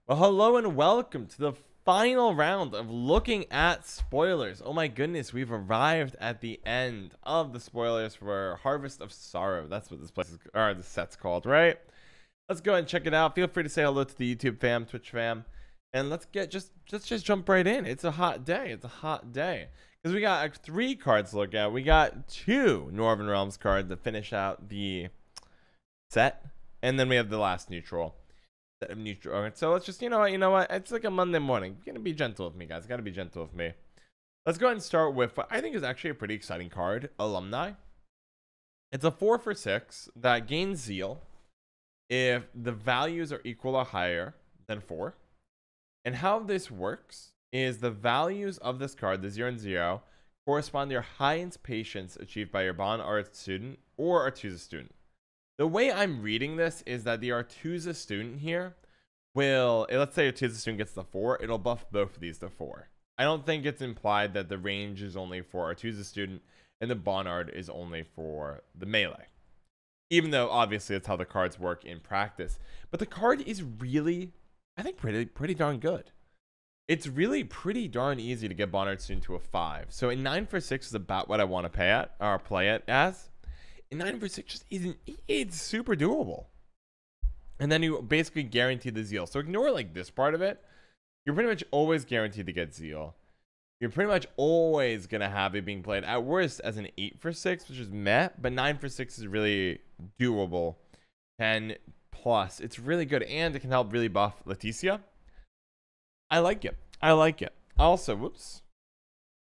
Well, hello and welcome to the final round of looking at spoilers. Oh my goodness, we've arrived at the end of the spoilers for Harvest of Sorrow. That's what this place is, or the set's called, right? Let's go ahead and check it out. Feel free to say hello to the YouTube fam, Twitch fam, and let's just jump right in. It's a hot day. It's a hot day because we got 3 cards to look at. We got 2 Northern Realms cards to finish out the set, and then we have the last neutral. Neutral. So let's just, you know what? It's like a Monday morning. You're gonna be gentle with me, guys. Gotta be gentle with me. Let's go ahead and start with what I think is actually a pretty exciting card, Alumni. It's a 4 for 6 that gains Zeal if the values are equal or higher than 4. And how this works is the values of this card, the 0 and 0, correspond to your highest patience achieved by your Bond Art student or Artusa student. The way I'm reading this is that the Artusa student here will, let's say Artusa student gets the 4, it'll buff both of these to 4. I don't think it's implied that the range is only for Artusa student and the Bonnard is only for the melee. Even though obviously that's how the cards work in practice. But the card is really, I think, pretty darn good. It's really pretty darn easy to get Bonnard student to a 5. So a 9 for 6 is about what I want to pay at or play it as. 9 for 6 just isn't, it's super doable. And then you basically guarantee the Zeal. So ignore like this part of it. You're pretty much always guaranteed to get Zeal. You're pretty much always going to have it being played at worst as an 8 for 6, which is meh, but 9 for 6 is really doable. 10 plus, it's really good, and it can help really buff Leticia. I like it. I like it. Also, whoops.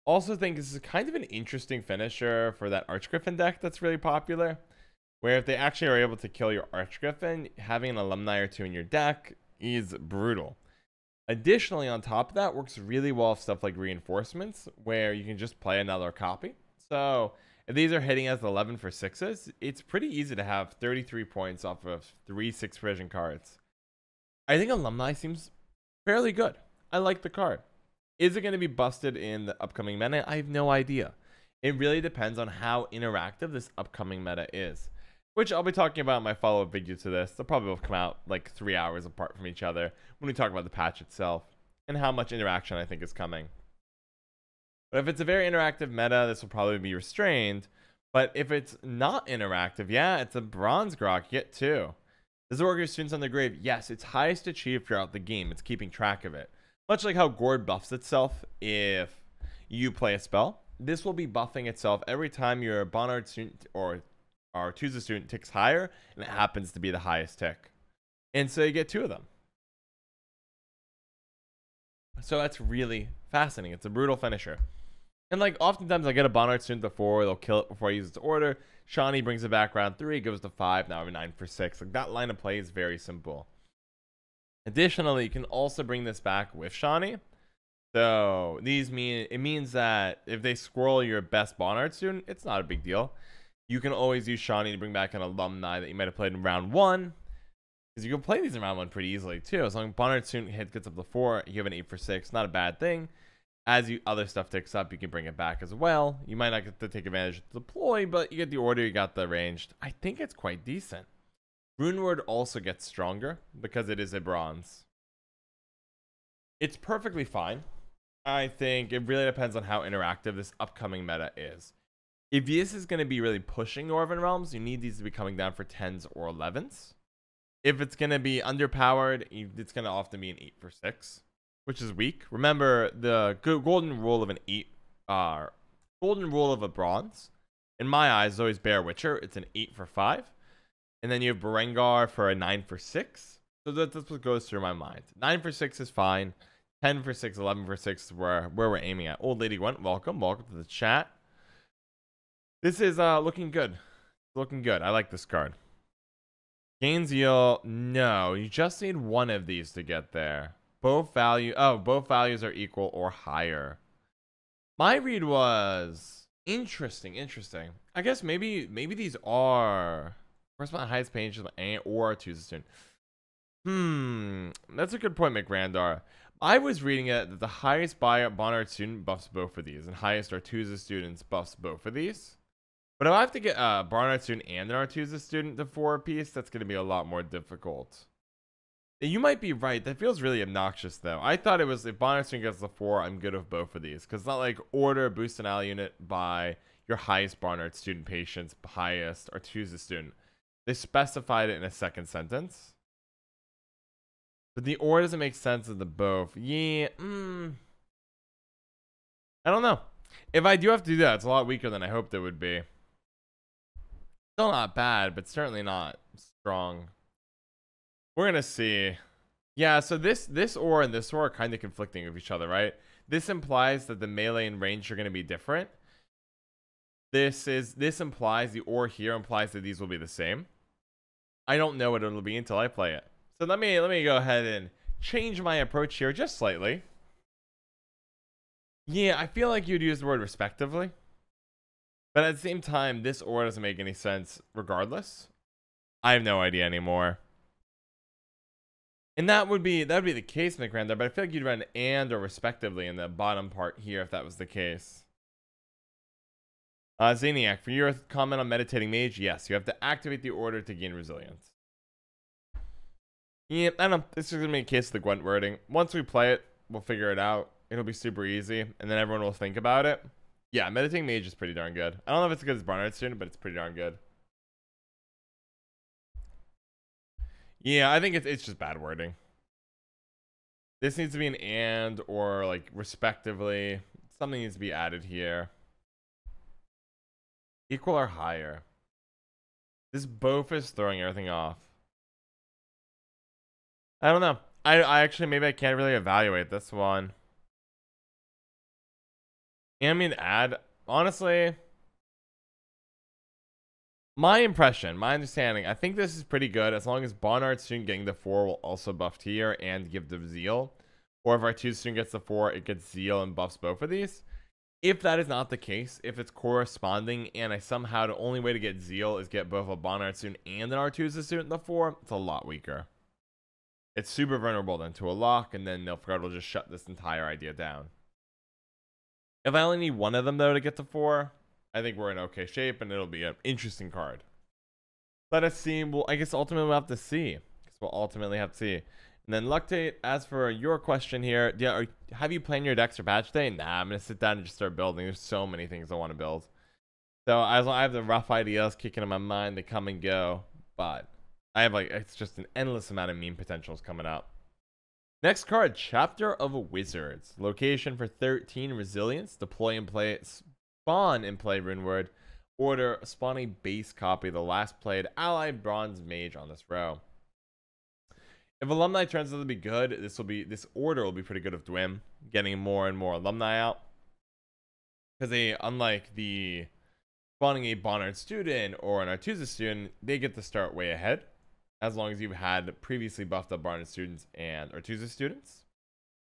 Also think this is kind of an interesting finisher for that Archgriffin deck that's really popular, where if they actually are able to kill your Archgriffin, having an Alumni or 2 in your deck is brutal. Additionally, on top of that, works really well with stuff like Reinforcements, where you can just play another copy. So if these are hitting as 11 for 6s, it's pretty easy to have 33 points off of 3 6 vision cards. I think Alumni seems fairly good. I like the card. Is it going to be busted in the upcoming meta? I have no idea. It really depends on how interactive this upcoming meta is, which I'll be talking about in my follow-up video to this. They'll probably both come out like 3 hours apart from each other when we talk about the patch itself and how much interaction I think is coming. But if it's a very interactive meta, this will probably be restrained. But if it's not interactive, yeah, it's a Bronze Grok. You get 2. Does it work with your students on the grave? Yes, it's highest achieved throughout the game. It's keeping track of it. Much like how Gord buffs itself if you play a spell, this will be buffing itself every time your Bonnard student or Artusa student ticks higher, and it happens to be the highest tick. And so you get 2 of them. So that's really fascinating. It's a brutal finisher. And like oftentimes I get a Bonnard student to 4, they'll kill it before I use its order. Shawnee brings it back round 3, goes to 5, now I have a 9 for 6. Like that line of play is very simple. Additionally, you can also bring this back with Shawnee. So it means that if they squirrel your best Bonnard student, it's not a big deal. You can always use Shawnee to bring back an Alumni that you might have played in round 1. Because you can play these in round 1 pretty easily too. As long as Bonnard student hit gets up to 4, you have an 8 for 6. Not a bad thing. As other stuff ticks up, you can bring it back as well. You might not get to take advantage of the deploy, but you get the order, you got the ranged. I think it's quite decent. Runeward also gets stronger because it is a bronze. It's perfectly fine. I think it really depends on how interactive this upcoming meta is. If this is going to be really pushing Northern Realms, you need these to be coming down for 10s or 11s. If it's going to be underpowered, it's going to often be an 8 for 6, which is weak. Remember, the golden rule of an 8, golden rule of a bronze, in my eyes, is always Bear Witcher. It's an 8 for 5. And then you have Berengar for a 9 for 6. So that's what goes through my mind. 9 for 6 is fine. 10 for 6, 11 for 6 is where we're aiming at. Old Lady Gwent, welcome. Welcome to the chat. This is looking good. Looking good. I like this card. Gain Zeal, no. You just need one of these to get there. Both values are equal or higher. My read was interesting. I guess maybe these are... Where's my highest page or Artusa student? That's a good point, McRandar. I was reading it that the highest Bonnard student buffs both of these, and highest Artusa students buffs both of these. But if I have to get a Barnard student and an Artusa student to 4 apiece, that's going to be a lot more difficult. You might be right. That feels really obnoxious, though. I thought it was if Bonner student gets the 4, I'm good with both of these. Because it's not like order boost an ally unit by your highest Barnard student patience, highest, or choose a student. They specified it in a second sentence. But the or doesn't make sense of the both. Yeah, I don't know. If I do have to do that, it's a lot weaker than I hoped it would be. Still not bad, but certainly not strong. We're gonna see. Yeah, so this or and this or are kind of conflicting with each other, right? This implies that the melee and range are gonna be different. This implies the or here implies that these will be the same. I don't know what it'll be until I play it. So let me go ahead and change my approach here just slightly. Yeah, I feel like you'd use the word respectively. But at the same time, this or doesn't make any sense regardless. I have no idea anymore. And that would be the case, McRander, but I feel like you'd run and or respectively in the bottom part here if that was the case. Zaniac, for your comment on Meditating Mage, yes, you have to activate the order to gain resilience. Yeah, I don't know. This is going to be a case of the Gwent wording. Once we play it, we'll figure it out. It'll be super easy, and then everyone will think about it. Yeah, Meditating Mage is pretty darn good. I don't know if it's as good as Barnard Student, but it's pretty darn good. Yeah, I think it's just bad wording. This needs to be an and or like respectively. Something needs to be added here. Equal or higher. This both is throwing everything off. I don't know. I actually, maybe I can't really evaluate this one. I mean, add. Honestly, my impression, my understanding, I think this is pretty good as long as Barnard student getting the 4 will also buff here and give the zeal. Or if our 2 student gets the 4, it gets zeal and buffs both of these. If that is not the case, if it's corresponding and I somehow the only way to get zeal is get both a Barnard student and an R2 student in the 4, it's a lot weaker. It's super vulnerable then to a lock, and then Nilfgaard will just shut this entire idea down. If I only need one of them though to get to 4, I think we're in okay shape and it'll be an interesting card. Let us see. Well, I guess ultimately we'll have to see. And then Luctate, as for your question here, yeah, have you planned your decks for patch day? Nah, I'm going to sit down and just start building. There's so many things I want to build. So as I have the rough ideas kicking in my mind, they come and go. But I have it's just an endless amount of meme potentials coming up. Next card, Chapter of Wizards. Location for 13 resilience. Deploy and play, spawn and play Runeward. Order, spawn a base copy of the last played allied bronze mage on this row. If alumni turns out to be good, this order will be pretty good with Dwim, getting more and more alumni out. Because unlike the spawning a Barnard student or an Artusa student, they get to start way ahead, as long as you've had previously buffed up Barnard students and Artusa students.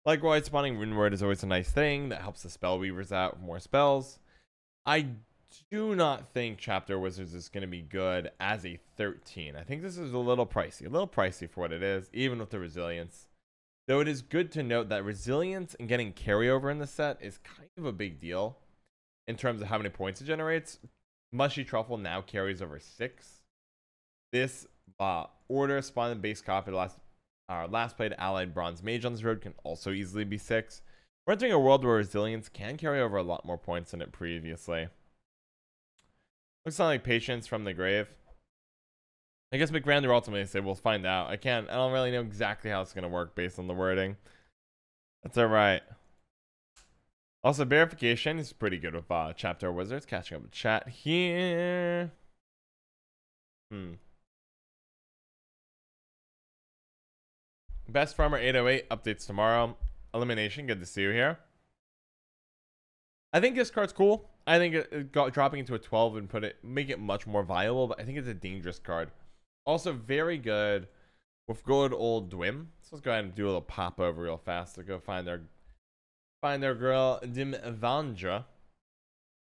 Likewise, spawning Runeward is always a nice thing that helps the spell weavers out with more spells. I do not think Chapter Wizards is going to be good as a 13. I think this is a little pricey for what it is, even with the resilience. Though it is good to note that resilience and getting carryover in the set is kind of a big deal in terms of how many points it generates. Mushy Truffle now carries over 6. This order spawn and base copy last played allied bronze mage on this road can also easily be 6. We're entering a world where resilience can carry over a lot more points than it previously. Looks like Patience from the Grave. I guess McRander ultimately said we'll find out. I don't really know exactly how it's going to work based on the wording. That's alright. Also, Verification is pretty good with Chapter Wizards. Catching up with chat here. Best Farmer 808 updates tomorrow. Elimination, good to see you here. I think this card's cool. I think dropping into a 12 would make it much more viable, but I think it's a dangerous card. Also very good with good old Dwim. So let's go ahead and do a little pop over real fast to go find their girl Dimvandra.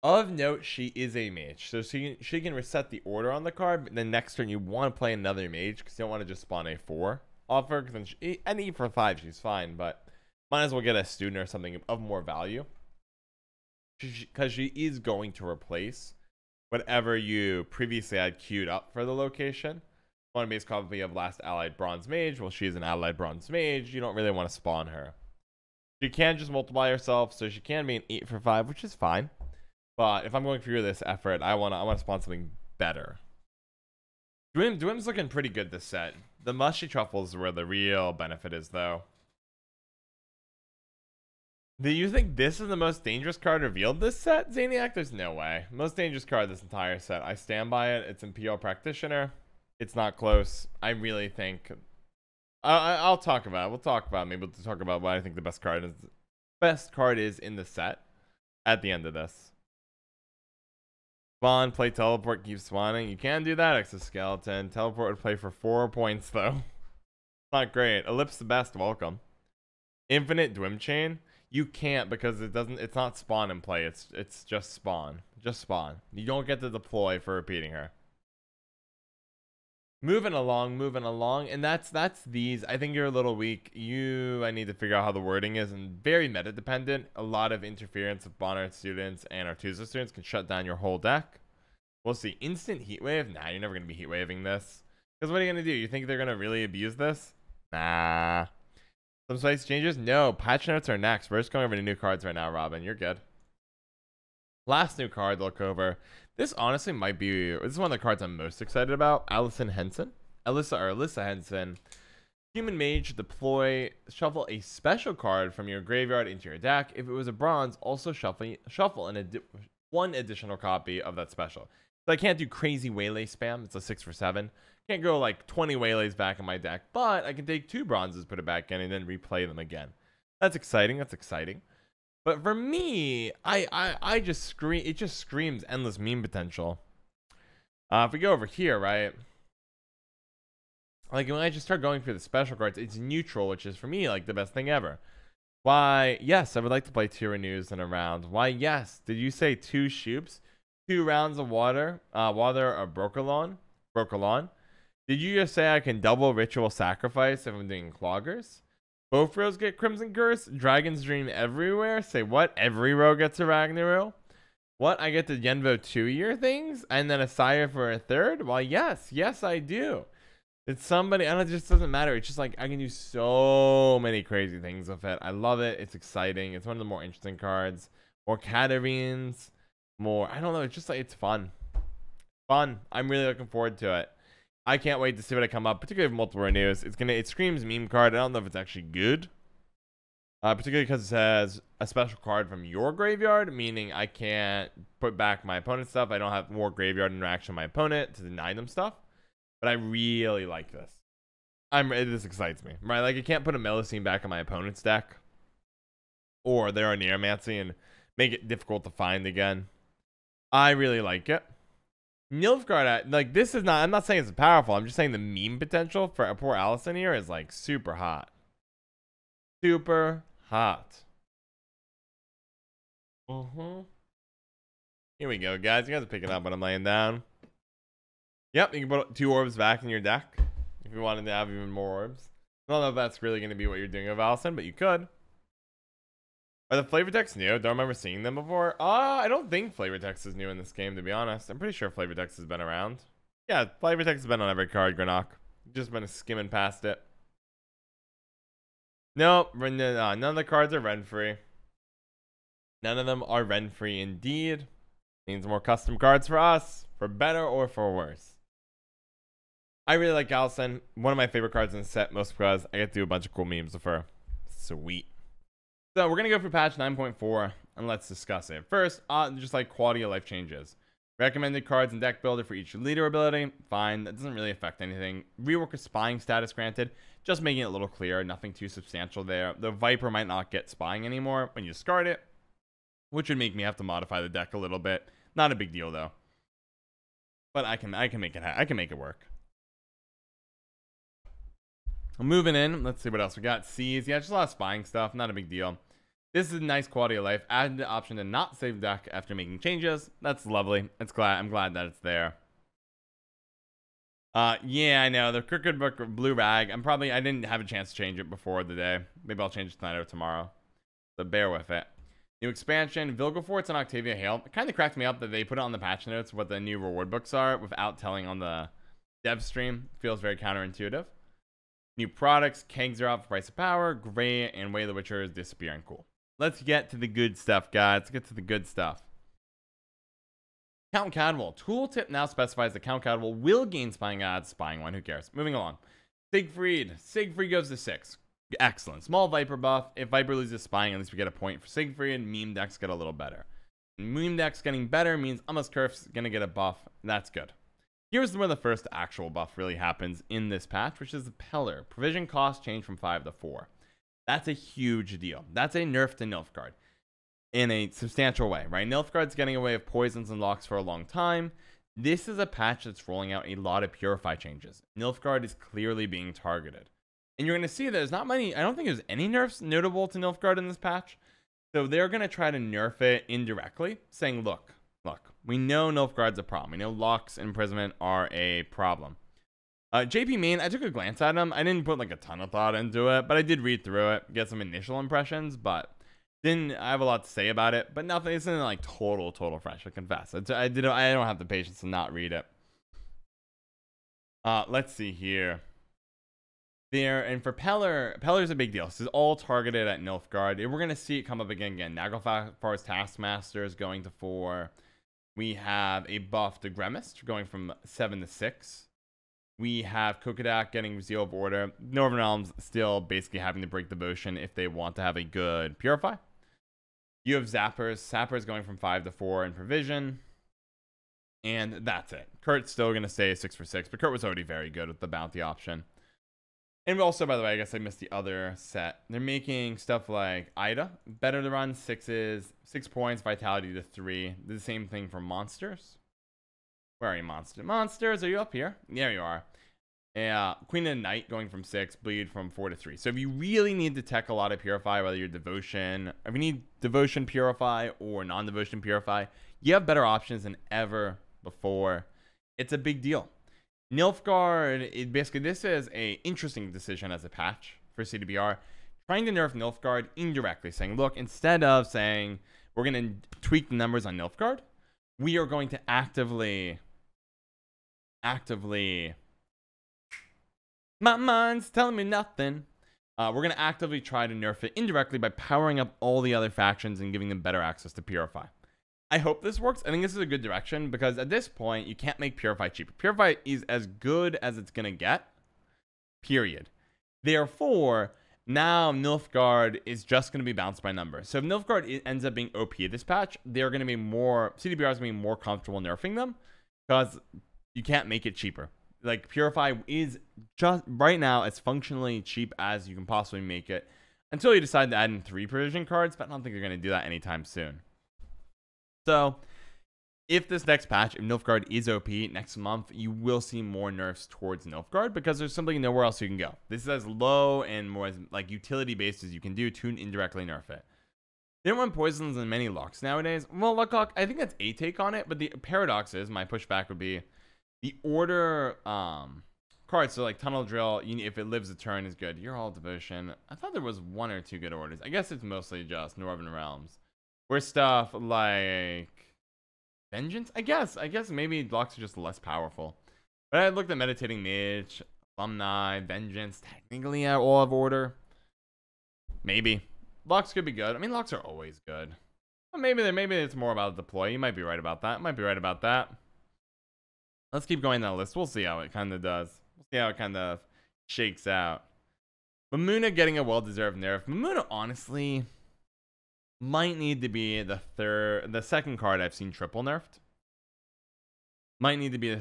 Of note, she is a mage, so she can reset the order on the card, but then next turn you want to play another mage because you don't want to just spawn a 4 off her. Because any for 5 she's fine, but might as well get a student or something of more value. Because she is going to replace whatever you previously had queued up for the location. Spawn a base copy of last allied bronze mage. Well, she's an allied bronze mage. You don't really want to spawn her. She can just multiply herself, so she can be an 8 for 5, which is fine. But if I'm going through this effort, I want to spawn something better. Dwim's looking pretty good this set. The mushy truffles where the real benefit is, though. Do you think this is the most dangerous card revealed this set, Zaniac? There's no way. Most dangerous card this entire set. I stand by it. It's Imperial Practitioner. It's not close. I really think... I'll talk about it. We'll talk about it. Maybe we'll talk about what I think the best card is in the set at the end of this. Spawn, play teleport, keep spawning. You can do that, exoskeleton. Teleport would play for 4 points, though. Not great. Ellipse the best, welcome. Infinite Dwim Chain. You can't because it's not spawn in play. It's just spawn. Just spawn. You don't get to deploy for repeating her. Moving along, and that's these. I think you're a little weak. I need to figure out how the wording is, and very meta dependent. A lot of interference of Bonner students and Artusa students can shut down your whole deck. We'll see. Instant heat wave. Nah, you're never gonna be heat waving this. Because what are you gonna do? You think they're gonna really abuse this? Nah. Some spice changes? No. Patch notes are next. We're just going over the new cards right now, Robin. You're good. Last new card to look over. This honestly might be... This is one of the cards I'm most excited about. Alyssa Henson. Human Mage. Deploy. Shuffle a special card from your graveyard into your deck. If it was a bronze, also shuffle one additional copy of that special. So I can't do crazy waylay spam. It's a 6 for 7. Can't go like 20 waylays back in my deck, but I can take 2 bronzes, put it back in, and then replay them again. That's exciting. But for me, I just scream. It just screams endless meme potential. If we go over here, right? Like when I just start going through the special cards, it's neutral, which is for me like the best thing ever. Why? Yes, I would like to play 2 renews in a round. Why? Yes. Did you say 2 shoops, 2 rounds of water or Brokalon? Did you just say I can double ritual sacrifice if I'm doing cloggers? Both rows get Crimson Curse. Dragon's Dream everywhere. Say what? Every row gets a Ragnaru. What? I get the Yenvo 2-year things and then a Sire for a 3rd? Well, yes, I do. It's somebody. I don't. It just doesn't matter. It's just like I can do so many crazy things with it. I love it. It's exciting. It's one of the more interesting cards. More Catarines. More. I don't know. It's just like it's fun. I'm really looking forward to it. I can't wait to see what I come up, particularly with multiple renews. It screams meme card. I don't know if it's actually good. Particularly because it says a special card from your graveyard, meaning I can't put back my opponent's stuff. I don't have more graveyard interaction with my opponent to deny them stuff. But I really like this. This excites me, right? Like I can't put a Melusine back in my opponent's deck, or their Neomancy and make it difficult to find again. I really like it. Nilfgaard, like this is not. I'm not saying it's powerful. I'm just saying the meme potential for a poor Allison here is like super hot. Super hot. Here we go, guys. You guys are picking up what I'm laying down. Yep, you can put 2 orbs back in your deck if you wanted to have even more orbs. I don't know if that's really going to be what you're doing with Allison, but you could. Are the flavor text new? Don't remember seeing them before. I don't think flavor text is new in this game, to be honest. I'm pretty sure flavor text has been around. Yeah, flavor text has been on every card, Granok. Just been skimming past it. Nope, none of the cards are rent-free. None of them are rent-free indeed. Means more custom cards for us, for better or for worse. I really like Allison. One of my favorite cards in the set, most because I get to do a bunch of cool memes with her. Sweet. So we're going to go for patch 9.4 and let's discuss it. First, just like quality of life changes. Recommended cards and deck builder for each leader ability. Fine, that doesn't really affect anything. Rework of spying status granted. Just making it a little clearer. Nothing too substantial there. The Viper might not get spying anymore when you discard it, which would make me have to modify the deck a little bit. Not a big deal though. But I can make it work. Moving in, let's see what else we got. Seas, yeah, just a lot of spying stuff, not a big deal. This is a nice quality of life. Add the option to not save deck after making changes. That's lovely. I'm glad that it's there. Yeah, I know the Crooked Book Blue Rag. I didn't have a chance to change it before the day. Maybe I'll change it tonight or tomorrow. So bear with it. New expansion, Vilgefortz and Octavia Hale. It kind of cracked me up that they put it on the patch notes what the new reward books are without telling on the Dev stream feels very counterintuitive. New products, kegs are up for price of power, great, and Way of the Witcher is disappearing. Cool. Let's get to the good stuff, guys. Let's get to the good stuff. Count Cadwell. Tooltip now specifies that Count Cadwell will gain spying odds. Spying 1, who cares? Moving along. Siegfried. Siegfried goes to 6. Excellent. Small Viper buff. If Viper loses spying, at least we get a point for Siegfried. Meme decks get a little better. Meme decks getting better means Almost Curf's gonna get a buff. That's good. Here's where the first actual buff really happens in this patch, which is the Peller. Provision cost change from 5 to 4. That's a huge deal. That's a nerf to Nilfgaard in a substantial way, right? Nilfgaard's getting away with poisons and locks for a long time. This is a patch that's rolling out a lot of Purify changes. Nilfgaard is clearly being targeted. And you're going to see there's not many, I don't think there's any nerfs notable to Nilfgaard in this patch. So they're going to try to nerf it indirectly, saying, look, we know Nilfgaard's a problem. We know locks and imprisonment are a problem. JP Main, I took a glance at him. I didn't put like a ton of thought into it, but I did read through it, get some initial impressions, but didn't I have a lot to say about it, but nothing. It's not like total fresh. I confess. I don't have the patience to not read it. Let's see here. And for Peller's a big deal. This is all targeted at Nilfgaard. We're gonna see it come up again. Naglfar's Taskmaster is going to 4. We have a buff to Gremist going from 7 to 6. We have Kokodak getting Zeal of Order. Northern Realms still basically having to break devotion if they want to have a good Purify. You have Zappers going from 5 to 4 in provision. And that's it. Kurt's still going to stay 6 for 6, but Kurt was already very good with the bounty option. And also, by the way, I guess I missed the other set. They're making stuff like Ida better to run 6s, 6 points, vitality to 3. The same thing for monsters. Where are you, monsters? Are you up here? There you are. Yeah, Queen of the Night going from 6, bleed from 4 to 3. So if you really need to tech a lot of Purify, whether you're Devotion, if you need Devotion Purify or non-Devotion Purify, you have better options than ever before. It's a big deal. Nilfgaard, basically this is a interesting decision as a patch for CDBR, trying to nerf Nilfgaard indirectly, saying, look, instead of saying we're going to tweak the numbers on Nilfgaard, we are going to actively, my mind's telling me nothing. We're going to actively try to nerf it indirectly by powering up all the other factions and giving them better access to Purify. I hope this works. I think this is a good direction because at this point, you can't make Purify cheaper. Purify is as good as it's going to get, period. Therefore, now Nilfgaard is just going to be bounced by numbers. So if Nilfgaard ends up being OP this patch, they're going to be more, CDBR is going to be more comfortable nerfing them because you can't make it cheaper. Like Purify is just right now as functionally cheap as you can possibly make it until you decide to add in 3 provision cards, but I don't think you're going to do that anytime soon. So if this next patch, if Nilfgaard is OP next month, you will see more nerfs towards Nilfgaard because there's simply nowhere else you can go. This is as low and more as like utility based as you can do to indirectly nerf it. They don't run poisons and many locks nowadays. Well, Lucklock, I think that's a take on it, but the paradox is, my pushback would be the order cards. So like Tunnel Drill, if it lives a turn, is good. You're all Devotion. I thought there was 1 or 2 good orders. I guess it's mostly just Northern Realms. Where stuff like Vengeance, I guess maybe blocks are just less powerful. But I looked at Meditating Mage, Alumni, Vengeance, technically all of order. Maybe. Locks could be good. I mean, locks are always good. But maybe it's more about deploy. You might be right about that. Let's keep going down the list. We'll see how it kind of does. We'll see how it kind of shakes out. Mamuna getting a well-deserved nerf. Mamuna, honestly, might need to be the second card I've seen triple nerfed. Might need to be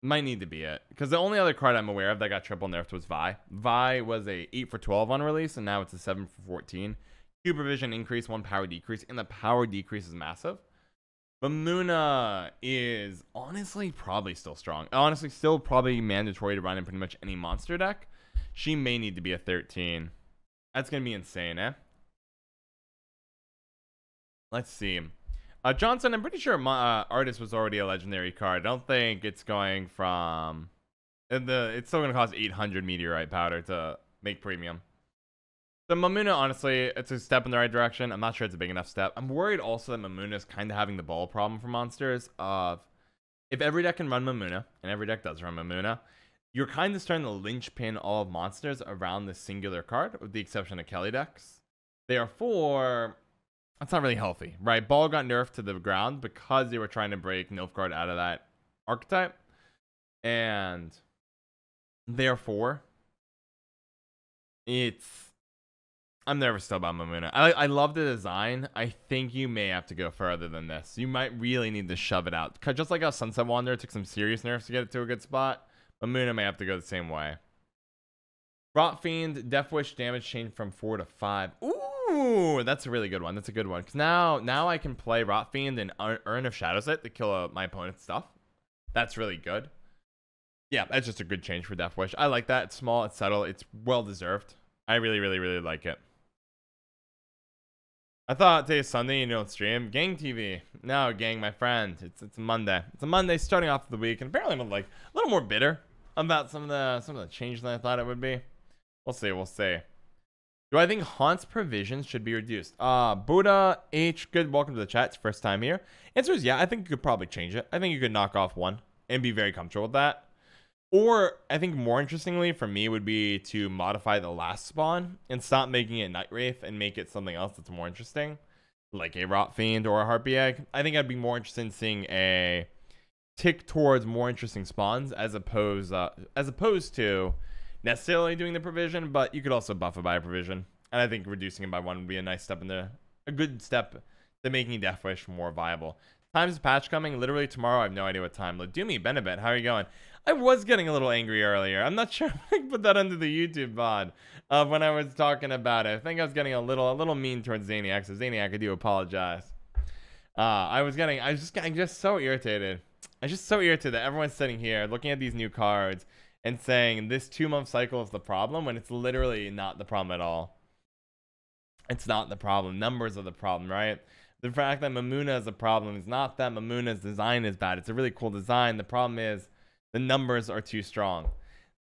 might need to be it, because the only other card I'm aware of that got triple nerfed was Vi. Vi was a 8 for 12 on release, and now it's a 7 for 14. 2 provision increase, 1 power decrease, and the power decrease is massive. Mamuna is honestly probably still strong. Honestly, still probably mandatory to run in pretty much any monster deck. She may need to be a 13. That's going to be insane, eh? Let's see. Johnson, I'm pretty sure Artist was already a legendary card. I don't think it's going from... It's still going to cost 800 Meteorite Powder to make premium. So Mamuna, honestly, it's a step in the right direction. I'm not sure it's a big enough step. I'm worried also that Mamuna is kind of having the ball problem for monsters of if every deck can run Mamuna, and every deck does run Mamuna, you're kind of starting to linchpin all of monsters around this singular card, with the exception of Kelly decks. Therefore, that's not really healthy, right? Ball got nerfed to the ground because they were trying to break Nilfgaard out of that archetype. And therefore, I'm nervous still about Mamuna. I love the design. I think you may have to go further than this. You might really need to shove it out. Just like how Sunset Wanderer took some serious nerfs to get it to a good spot, Mamuna may have to go the same way. Rot Fiend, Death Wish damage change from 4 to 5. Ooh, that's a really good one. That's a good one. Because now I can play Rot Fiend and Urn of Shadowset to kill my opponent's stuff. That's really good. Yeah, that's just a good change for Death Wish. I like that. It's small, it's subtle, it's well deserved. I really, really, really like it. I thought today's Sunday, you don't stream. Gang TV. No, gang, my friend. It's Monday. It's a Monday starting off the week, and apparently I'm like a little more bitter about some of the change than I thought it would be. We'll see, we'll see. Do I think Haunt's provisions should be reduced? Buddha H, good. Welcome to the chat. It's first time here. Answer is yeah. I think you could probably change it. I think you could knock off one and be very comfortable with that. Or I think more interestingly for me would be to modify the last spawn and stop making it Night Wraith and make it something else that's more interesting, like a Rot Fiend or a Harpy Egg. I think I'd be more interested in seeing a tick towards more interesting spawns as opposed to necessarily doing the provision, but you could also buff it by a provision. And I think reducing it by one would be a nice step a good step to making Death Wish more viable. Time's patch coming literally tomorrow. I have no idea what time. Ladumi Benebet, how are you going? I was getting a little angry earlier. I'm not sure if I can put that under the YouTube VOD when I was talking about it. I think I was getting a little mean towards Zaniac. So Zaniac, I do apologize. I'm just so irritated. I'm just so irritated that everyone's sitting here looking at these new cards and saying this 2-month cycle is the problem when it's literally not the problem at all. It's not the problem. Numbers are the problem, right? The fact that Mamuna is a problem is not that Mamuna's design is bad. It's a really cool design. The problem is the numbers are too strong.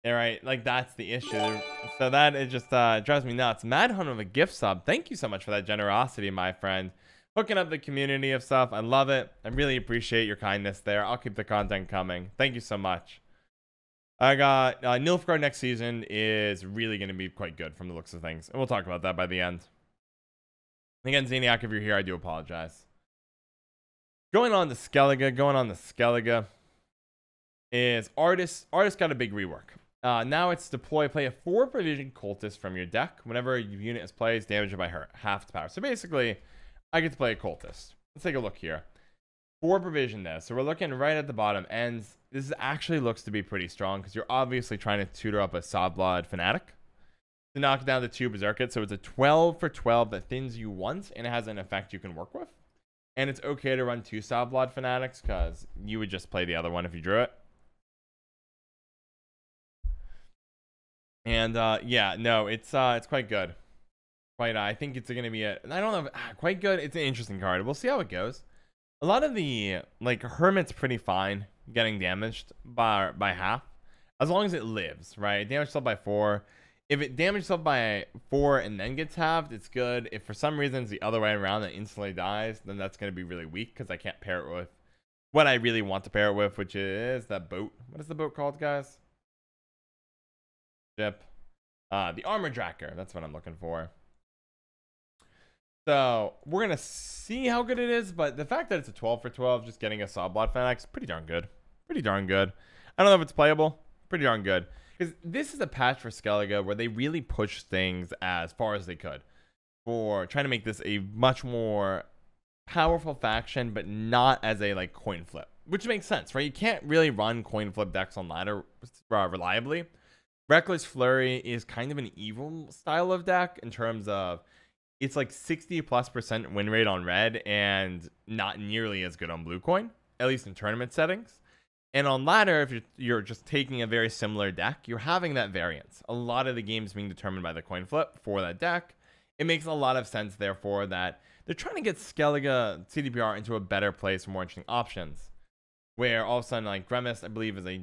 All right, like that's the issue. So that it just drives me nuts. Mad Hunt of a gift sub. Thank you so much for that generosity, my friend. Hooking up the community of stuff. I love it. I really appreciate your kindness there. I'll keep the content coming. Thank you so much. I got Nilfgaard next season is really going to be quite good from the looks of things. And we'll talk about that by the end. Again, Zaniac, if you're here, I do apologize. Going on to Skellige. Is Artist got a big rework. Now it's play a 4 provision cultist from your deck. Whenever your unit is played, damaged by her, half its power. So basically, I get to play a cultist. Let's take a look here. 4 provision there. So we're looking right at the bottom, and this actually looks to be pretty strong because you're obviously trying to tutor up a Sawblood Fanatic to knock down the 2 Berserkers. So it's a 12 for 12 that thins you once, and it has an effect you can work with. And it's okay to run 2 Sawblood Fanatics because you would just play the other one if you drew it. And yeah, no, it's quite good. I think it's going to be I don't know, quite good. It's an interesting card. We'll see how it goes. A lot of the Hermit's pretty fine getting damaged by half as long as it lives, right? Damage itself by 4. If it damages itself by 4 and then gets halved, it's good. If for some reason it's the other way around and instantly dies, then that's going to be really weak because I can't pair it with what I really want to pair it with, which is that boat. What is the boat called, guys? Ship. The Armor Tracker. That's what I'm looking for. So we're gonna see how good it is, but the fact that it's a 12 for 12, just getting a Sawblood Fanatic is pretty darn good. Pretty darn good. I don't know if it's playable. Pretty darn good. Because this is a patch for Skellige where they really pushed things as far as they could for trying to make this a much more powerful faction, but not as a coin flip, which makes sense, right? You can't really run coin flip decks on ladder reliably. Reckless Flurry is kind of an evil style of deck in terms of it's 60+% win rate on red and not nearly as good on blue coin, at least in tournament settings. And on ladder, if you're just taking a very similar deck, you're having that variance. A lot of the games being determined by the coin flip for that deck. It makes a lot of sense, therefore, that they're trying to get Skellige CDPR into a better place for more interesting options. Where all of a sudden, Grimace, I believe, is a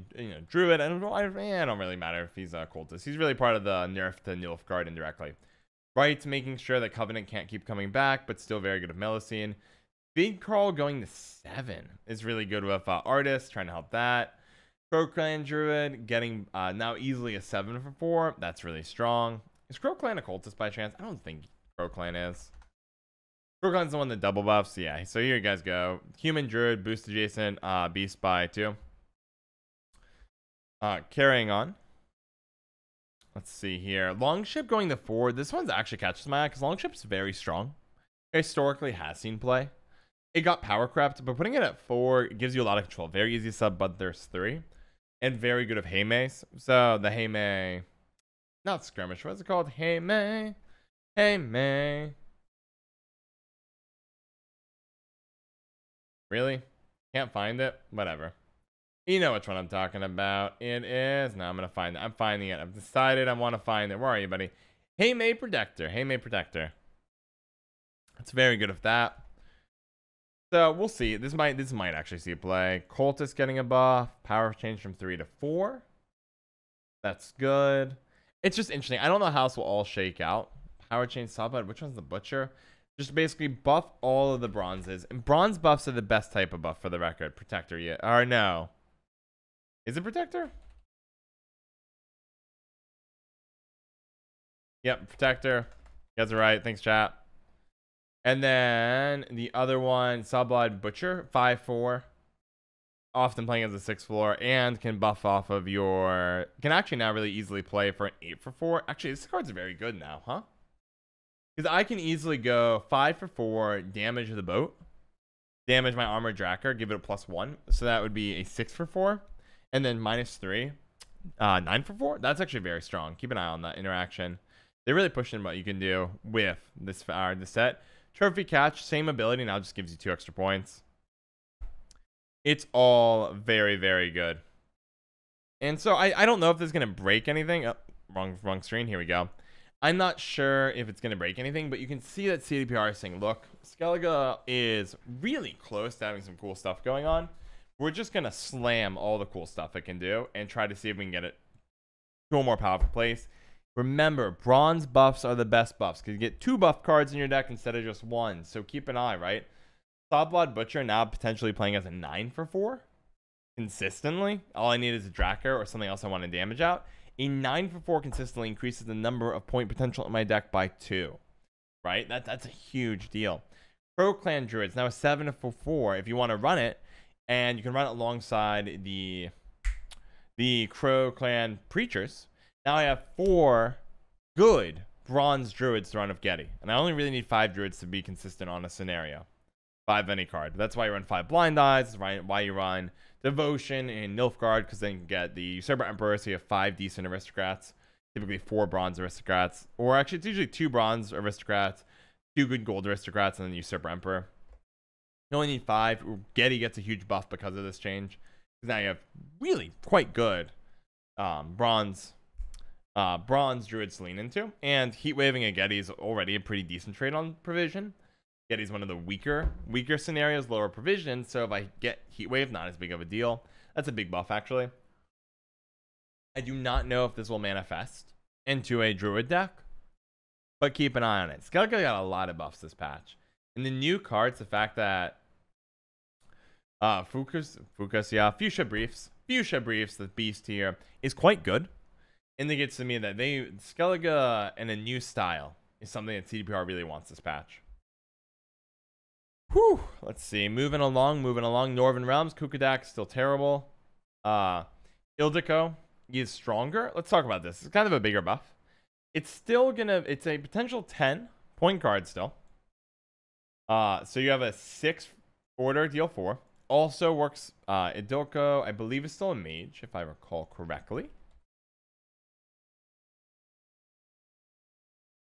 druid. I don't really matter if he's a cultist. He's really part of the nerf to Nilfgaard indirectly. Right, making sure that Covenant can't keep coming back, but still very good at Melusine. Big Carl going to 7 is really good with Artist, trying to help that. Crow Clan Druid getting now easily a 7 for 4. That's really strong. Is Crow Clan a cultist by chance? I don't think Crow Clan is. Crow Clan's the one that double buffs. Yeah, so here you guys go. Human Druid, boost adjacent, beast by 2. Carrying on. Let's see here. Longship going to 4. This one's actually catches my eye because Longship's very strong. Historically has seen play. It got power crept, but putting it at 4 gives you a lot of control. Very easy sub, but there's 3. And very good of Haymay. So the Haymay, not skirmish. What's it called? Haymay. Haymay. Really? Can't find it? Whatever. You know which one I'm talking about. It is. No, I'm going to find it. I'm finding it. I've decided I want to find it. Where are you, buddy? Haymay Protector. Haymay Protector. It's very good with that. So we'll see. This might actually see play. Cultist getting a buff. Power change from 3 to 4. That's good. It's just interesting. I don't know how this will all shake out. Power change sub, but which one's the butcher? Just basically buff all of the bronzes. And bronze buffs are the best type of buff for the record. Protector yet. Or no. Is it Protector? Yep, Protector. You guys are right. Thanks, chat. And then the other one, Subblood Butcher, 5/4. Often playing as a 6th floor and can buff off of your. Can actually now really easily play for an 8 for 4. Actually, this card's very good now, huh? Because I can easily go 5 for 4, damage the boat, damage my armored Drakkar, give it a +1. So that would be a 6 for 4. And then -3, 9 for 4. That's actually very strong. Keep an eye on that interaction. They're really pushing what you can do with this set. Trophy catch, same ability, now just gives you 2 extra points. It's all very, very good. And so I don't know if this is going to break anything. Oh, wrong screen. Here we go. I'm not sure if it's going to break anything, but you can see that CDPR is saying, look, Skellige is really close to having some cool stuff going on. We're just going to slam all the cool stuff it can do and try to see if we can get it to a more powerful place. Remember, bronze buffs are the best buffs because you get 2 buff cards in your deck instead of just 1. So keep an eye, right? Subblood Butcher now potentially playing as a 9 for 4 consistently. All I need is a Drakkar or something else I want to damage out. A 9 for 4 consistently increases the number of point potential in my deck by 2. Right? That's a huge deal. Crow Clan Druids now a 7 for 4 if you want to run it. And you can run it alongside the Crow Clan Preachers. Now I have 4 good bronze druids to run with Getty. And I only really need 5 druids to be consistent on a scenario. 5 any card. That's why you run 5 Blind Eyes. That's why you run Devotion and Nilfgaard. Because then you can get the Usurper Emperor. So you have 5 decent aristocrats. Typically 4 bronze aristocrats. Or actually it's usually 2 bronze aristocrats. 2 good gold aristocrats. And then the Usurper Emperor. You only need 5. Getty gets a huge buff because of this change. Because now you have really quite good bronze druids to lean into, and heat waving a Getty is already a pretty decent trade on provision. Getty's one of the weaker scenarios, lower provision, so if I get heat wave, not as big of a deal. That's a big buff actually. I do not know if this will manifest into a druid deck, but keep an eye on it. Skellige got a lot of buffs this patch. In the new cards, the fact that Fuchsia Briefs, the beast here, is quite good. Indicates to me that Skellige and a new style is something that CDPR really wants this patch. Whew. Let's see. Moving along. Northern Realms. Kukadak still terrible. Ildiko is stronger. Let's talk about this. It's kind of a bigger buff. It's a potential 10 point card still. So you have a 6 order, deal 4. Also works, Ildiko, I believe is still a mage, if I recall correctly.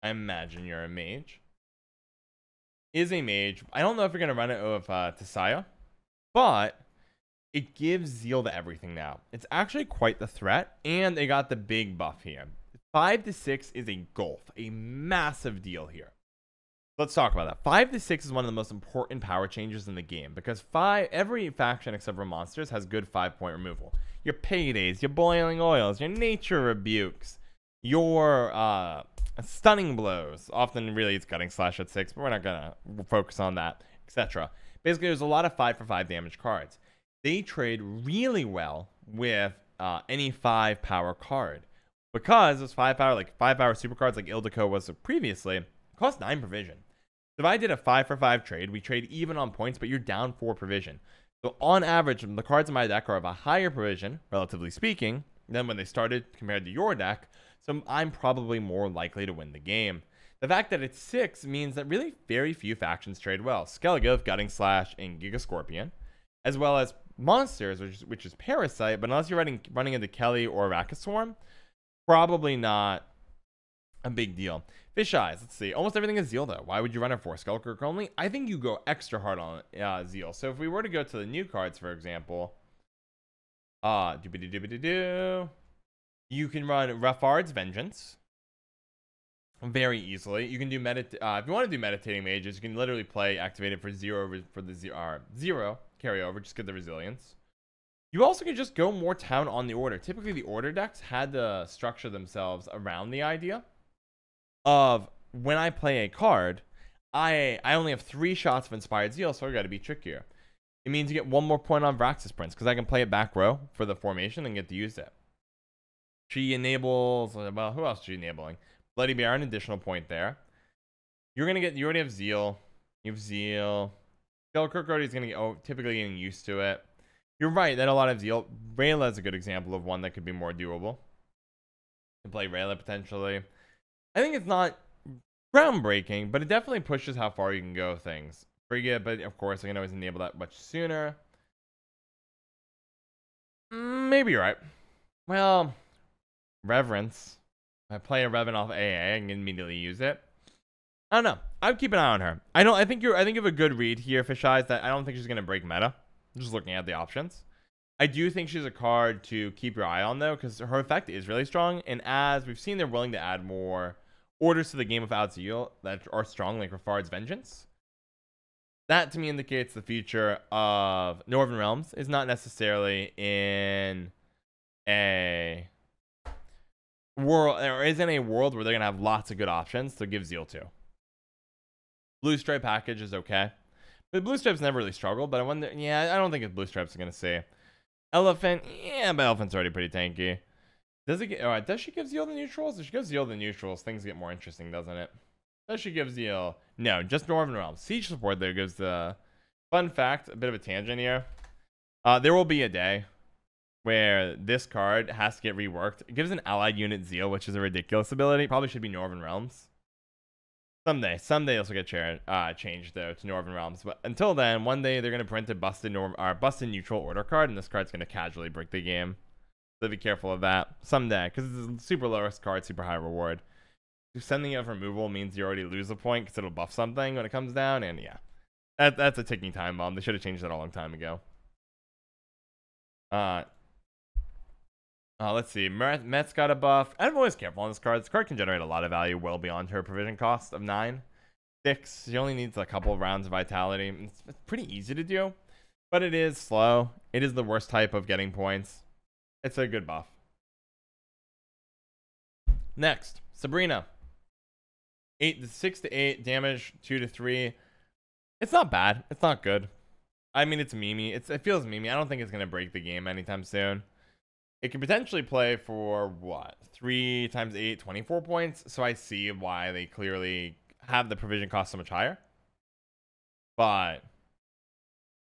I imagine you're a mage. Is a mage. I don't know if you're going to run it with Tisaya, but it gives zeal to everything now. It's actually quite the threat, and they got the big buff here. 5 to 6 is a gulf, a massive deal here. Let's talk about that. 5 to 6 is one of the most important power changes in the game because every faction except for monsters has good 5-point removal. Your paydays, your boiling oils, your nature rebukes, your stunning blows. Often really it's cutting slash at 6, but we're not gonna focus on that, etc. Basically, there's a lot of 5 for 5 damage cards. They trade really well with any 5 power card, because those 5 power super cards like Ildiko was previously cost 9 provision. So if I did a 5 for 5 trade, we trade even on points, but you're down 4 provision. So on average, the cards in my deck are of a higher provision, relatively speaking, than when they started compared to your deck. So I'm probably more likely to win the game. The fact that it's 6 means that really very few factions trade well. Skellige, Gutting Slash, and Giga Scorpion, as well as monsters, which is Parasite, but unless you're running into Kelly or Rakaswarm, probably not a big deal. Fish Eyes, let's see. Almost everything is Zeal, though. Why would you run it for Skullkirk only? I think you go extra hard on Zeal. So if we were to go to the new cards, for example, you can run Raffard's Vengeance very easily. You can do if you want to do Meditating Mages, you can literally play activated for 0 for the 0 carryover, just get the resilience. You also can just go more town on the order. Typically, the order decks had to structure themselves around the idea of when I play a card, I only have 3 shots of Inspired Zeal, so I gotta be trickier. It means you get 1 more point on Vraxis Prince, because I can play it back row for the formation and get to use it. She enables, well, who else is she enabling? Bloody Baron, additional point there. You already have Zeal. You have Zeal. Skellige already is going to get, typically getting used to it. You're right that a lot of Zeal. Rayla is a good example of one that could be more doable. You can play Rayla potentially. I think it's not groundbreaking, but it definitely pushes how far you can go things. Frigga, but of course I can always enable that much sooner. Maybe you're right. Well, Reverence. If I play a Revan off AA, I can immediately use it. I don't know. I'd keep an eye on her. I think you have a good read here, Fish Eyes, that I don't think she's gonna break meta. I'm just looking at the options. I do think she's a card to keep your eye on, though, because her effect is really strong. And as we've seen, they're willing to add more orders to the game without Zeal that are strong, like Raffard's Vengeance. That, to me, indicates the future of Northern Realms is not necessarily in a world, or isn't a world where they're going to have lots of good options to give Zeal to. Blue Stripe package is okay. But Blue Stripe's never really struggled, but I wonder, yeah, I don't think it's Blue Stripe's going to see. Elephant, yeah, but Elephant's already pretty tanky. Does she give Zeal the neutrals? If she gives Zeal the neutrals, things get more interesting, doesn't it? Does she give Zeal? No, just Northern Realms. Siege support there gives the fun fact, a bit of a tangent here. There will be a day where this card has to get reworked. It gives an allied unit Zeal, which is a ridiculous ability. Probably should be Northern Realms. Someday this will get changed though to Northern Realms. But until then, one day they're gonna print a busted neutral order card, and this card's gonna casually break the game. So be careful of that someday, because it's a super lowest card, super high reward. Sending it of removal means you already lose a point because it'll buff something when it comes down, and yeah, that's a ticking time bomb. They should have changed that a long time ago. Let's see. Met's got a buff. I'm always careful on this card. This card can generate a lot of value well beyond her provision cost of 9. 6. She only needs a couple of rounds of vitality. It's pretty easy to do, but it is slow. It is the worst type of getting points. It's a good buff. Next, Sabrina. 6 to 8 damage, 2 to 3. It's not bad. It's not good. I mean, it's memey. It feels memey. I don't think it's gonna break the game anytime soon. It can potentially play for what? 3 times 8, 24 points. So I see why they clearly have the provision cost so much higher. But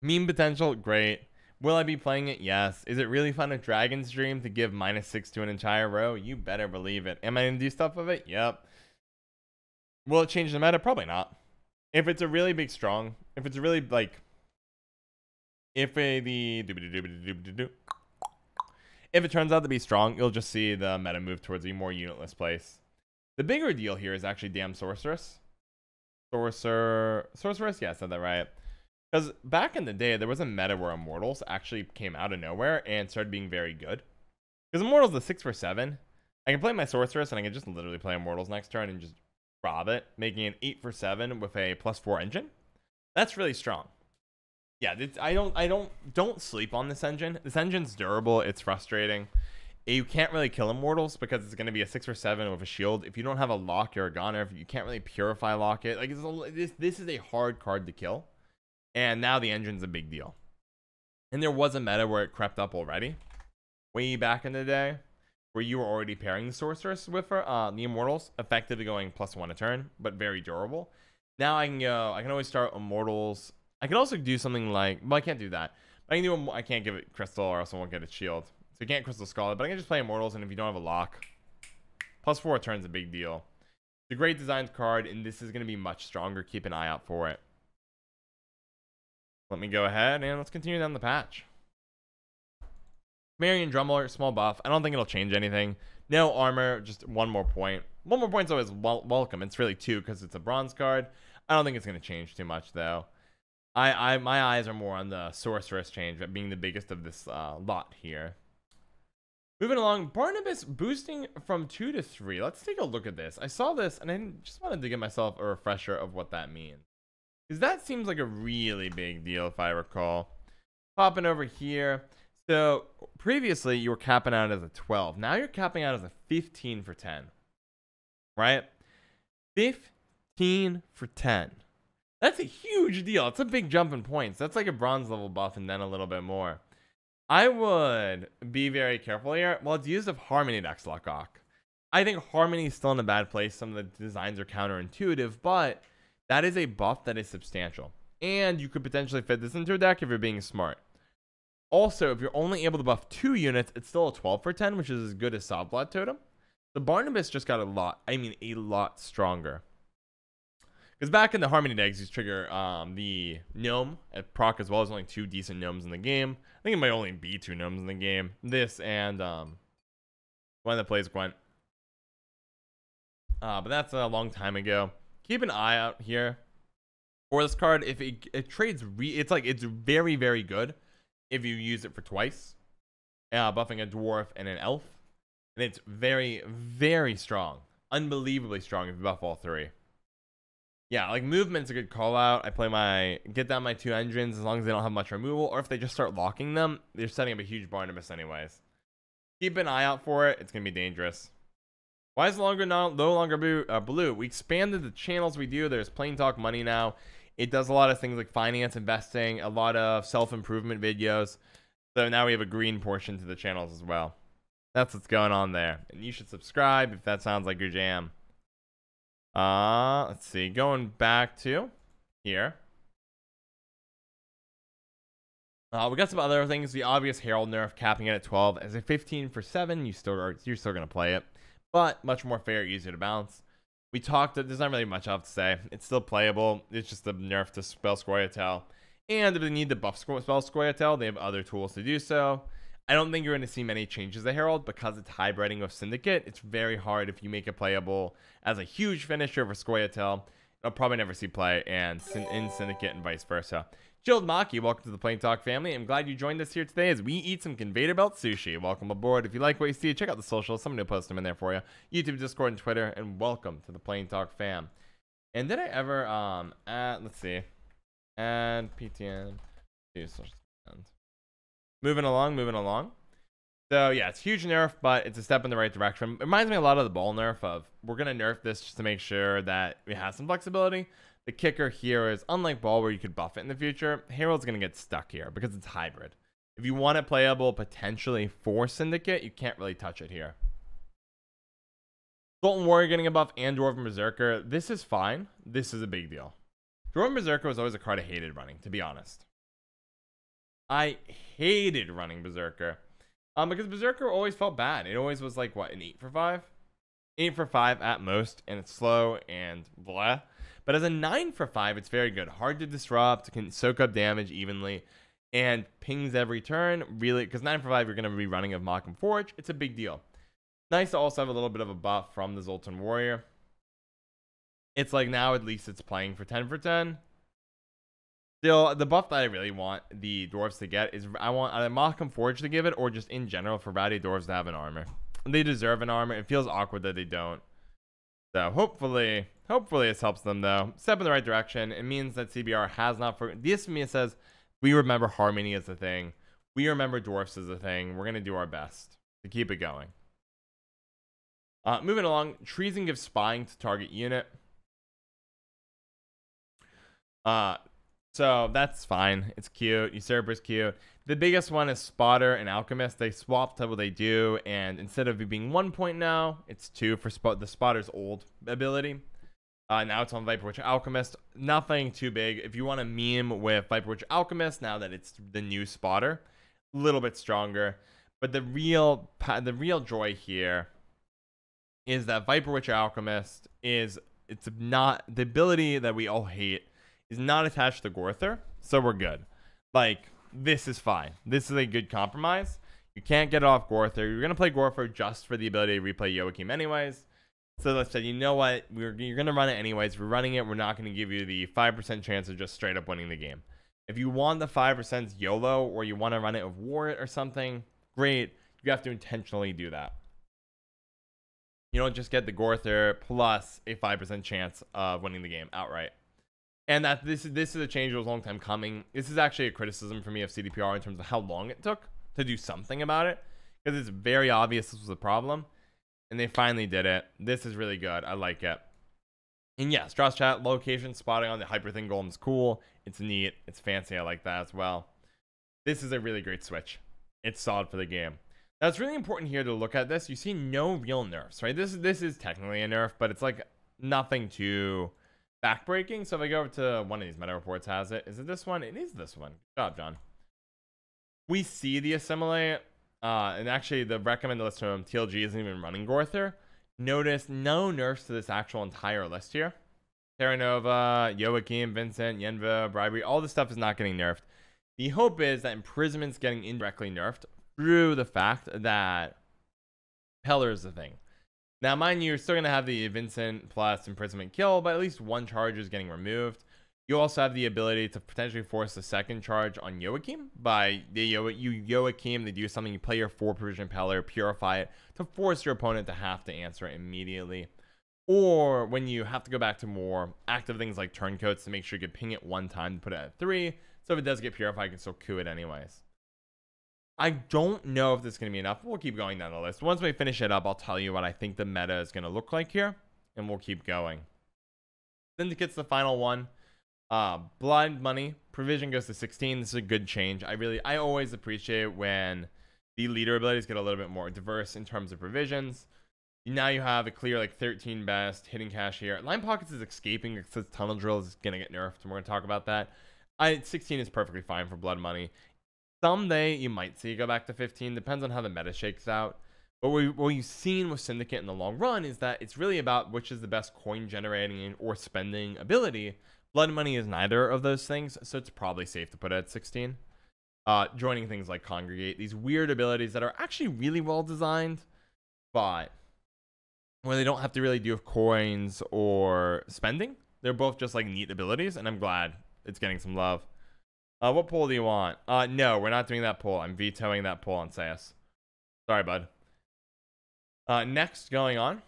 meme potential, great. Will I be playing it? Yes. Is it really fun at Dragon's Dream to give -6 to an entire row? You better believe it. Am I gonna do stuff with it? Yep. Will it change the meta? Probably not. If it's a really big strong, if it's a really like, if it turns out to be strong, you'll just see the meta move towards a more unitless place. The bigger deal here is actually damn Sorceress. Sorceress, yeah, I said that right. Because back in the day, there was a meta where Immortals actually came out of nowhere and started being very good. Because Immortals is 6 for 7. I can play my Sorceress and I can just literally play Immortals next turn and just rob it, making an 8 for 7 with a +4 engine. That's really strong. Yeah, don't sleep on this engine. This engine's durable. It's frustrating. You can't really kill Immortals because it's going to be a 6 or 7 with a shield. If you don't have a lock or a goner, you can't really Purify lock it. Like this is a hard card to kill. And now the engine's a big deal. And there was a meta where it crept up already, way back in the day, where you were already pairing the sorceress with her, the immortals, effectively going +1 a turn, but very durable. Now I can always start immortals. I can also do something like, well, I can't do that. I can do, I can't give it crystal or else I won't get its shield. So you can't crystal skull it, but I can just play immortals, and if you don't have a lock, +4 a turn is a big deal. It's a great designed card, and this is going to be much stronger. Keep an eye out for it. Let me go ahead and let's continue down the patch. Marion Drummler, small buff. I don't think it'll change anything. No armor, just 1 more point. 1 more point's always welcome. It's really 2 because it's a bronze card. I don't think it's going to change too much though. My eyes are more on the sorceress change, but being the biggest of this lot here. Moving along, Barnabas boosting from 2 to 3. Let's take a look at this. I saw this and I just wanted to give myself a refresher of what that means, because that seems like a really big deal if I recall. Popping over here. So previously you were capping out as a 12. Now you're capping out as a 15 for 10. Right? 15 for 10. That's a huge deal. It's a big jump in points. That's like a bronze level buff and then a little bit more. I would be very careful here. Well, it's used of Harmony decks, Luckok. I think Harmony is still in a bad place. Some of the designs are counterintuitive, but that is a buff that is substantial. And you could potentially fit this into a deck if you're being smart. Also, if you're only able to buff 2 units, it's still a 12 for 10, which is as good as Sobblood Totem. The Barnabas just got a lot stronger. Because back in the Harmony decks, you trigger the Gnome at proc as well. There's only 2 decent Gnomes in the game. I think it might only be 2 Gnomes in the game. This and one that plays Gwent. But that's a long time ago. Keep an eye out here for this card. If it trades, it's very, very good if you use it for twice. Buffing a dwarf and an elf. And it's very, very strong. Unbelievably strong if you buff all 3. Yeah, like movement's a good call out. I play get down my 2 engines as long as they don't have much removal, or if they just start locking them, they're setting up a huge Barnabas anyways. Keep an eye out for it. It's gonna be dangerous. Why is no longer blue? We expanded the channels we do. There's Plain Talk Money now. It does a lot of things like finance, investing, a lot of self-improvement videos. So now we have a green portion to the channels as well. That's what's going on there. And you should subscribe if that sounds like your jam. Let's see. Going back to here. We got some other things. The obvious Harald nerf, capping it at 12 as a 15 for 7. You're still gonna play it, but much more fair, easier to bounce. We talked. There's not really much else to say. It's still playable. It's just a nerf to spell Squirtle. And if they need to buff spell Squirtle, they have other tools to do so. I don't think you're going to see many changes to Harald because it's hybriding with Syndicate. It's very hard if you make it playable as a huge finisher for Squirtle. I'll probably never see play in Syndicate and vice versa. Chilled Maki, welcome to the Plain Talk family. I'm glad you joined us here today as we eat some Conveyor Belt sushi. Welcome aboard. If you like what you see, check out the socials. Somebody will post them in there for you. YouTube, Discord, and Twitter. And welcome to the Plain Talk fam. And did I ever, let's see. Add PTN to social. Moving along. So yeah, it's huge nerf, but it's a step in the right direction. It reminds me a lot of the ball nerf of, we're going to nerf this just to make sure that it has some flexibility. The kicker here is, unlike ball where you could buff it in the future, Harald's going to get stuck here because it's hybrid. If you want it playable potentially for Syndicate, you can't really touch it here. Sultan Warrior getting a buff and Dwarven Berserker. This is fine. This is a big deal. Dwarven Berserker was always a card I hated running, to be honest. I hated running Berserker. Because Berserker always felt bad. It always was like, what, an 8 for 5? 8 for 5 at most, and it's slow and blah. But as a 9 for 5, it's very good. Hard to disrupt, can soak up damage evenly, and pings every turn. Really, because 9 for 5, you're going to be running of Mock and Forge. It's a big deal. Nice to also have a little bit of a buff from the Zoltan Warrior. It's like now at least it's playing for 10 for 10. Still, the buff that I really want the dwarves to get is I want either Mock and Forge to give it, or just in general for Rowdy dwarves to have an armor. They deserve an armor. It feels awkward that they don't. So hopefully this helps them though. Step in the right direction. It means that CBR has not forgotten. This to me says we remember Harmony as a thing. We remember dwarfs as a thing. We're gonna do our best to keep it going. Moving along, Treason gives spying to target unit. So that's fine. It's cute. Usurper's cute. The biggest one is Spotter and Alchemist. They swapped what they do, and instead of it being 1 point now, it's 2 for the Spotter's old ability. Now it's on Viper Witch Alchemist. Nothing too big. If you want to meme with Viper Witch Alchemist, now that it's the new Spotter, a little bit stronger. But the real joy here is that Viper Witch Alchemist it's not the ability that we all hate is not attached to Gorther, so we're good. Like, this is fine. This is a good compromise. You can't get it off Gorther. You're gonna play Gorther just for the ability to replay Joachim anyways. So let's say, you know what, you're gonna run it anyways. We're running it. We're not gonna give you the 5% chance of just straight up winning the game. If you want the 5% YOLO, or you want to run it with Ward or something, great. You have to intentionally do that. You don't just get the Gorther plus a 5% chance of winning the game outright. And that this is a change that was a long time coming. This is actually a criticism for me of CDPR in terms of how long it took to do something about it, because it's very obvious this was a problem, and they finally did it. This is really good. I like it. And yes, Dross Chat location spotting on the hyper thing golem is cool. It's neat. It's fancy. I like that as well. This is a really great switch. It's solid for the game. Now it's really important here to look at this. You see no real nerfs, right? This is technically a nerf, but it's like nothing too backbreaking. So if I go over to one of these meta reports, has it? Is it this one? It is this one. Good job, John. We see the assimilate, and actually the recommended list from TLG isn't even running Gorther. Notice no nerfs to this actual entire list here. Terra Nova, Joachim, Vincent, Yenva, Bribery, all this stuff is not getting nerfed. The hope is that Imprisonment's getting indirectly nerfed through the fact that Peller is the thing. Now, mind you, you're still going to have the Vincent plus Imprisonment kill, but at least one charge is getting removed. You also have the ability to potentially force the second charge on Joachim by Joachim to do something. You play your 4 Provision Peller, Purify it to force your opponent to have to answer it immediately. Or when you have to go back to more active things like turncoats to make sure you can ping it 1 time to put it at 3. So if it does get Purified, you can still coup it anyways. I don't know if this is going to be enough. We'll keep going down the list. Once we finish it up, I'll tell you what I think the meta is going to look like here, and we'll keep going. Syndicate's the final one. Blind Money. Provision goes to 16. This is a good change. I always appreciate when the leader abilities get a little bit more diverse in terms of provisions. Now you have a clear like 13 best hitting cash here. Line Pockets is escaping because Tunnel Drill is going to get nerfed, and we're going to talk about that. 16 is perfectly fine for Blood Money. Someday you might see it go back to 15. Depends on how the meta shakes out. But what you've seen with Syndicate in the long run is that it's really about which is the best coin generating or spending ability. Blood Money is neither of those things, so it's probably safe to put it at 16. Joining things like Congregate, these weird abilities that are actually really well designed, but where they don't have to really do with coins or spending. They're both just like neat abilities, and I'm glad it's getting some love. What poll do you want? No, we're not doing that poll. I'm vetoing that poll on SAS. Sorry, bud. Next, going on.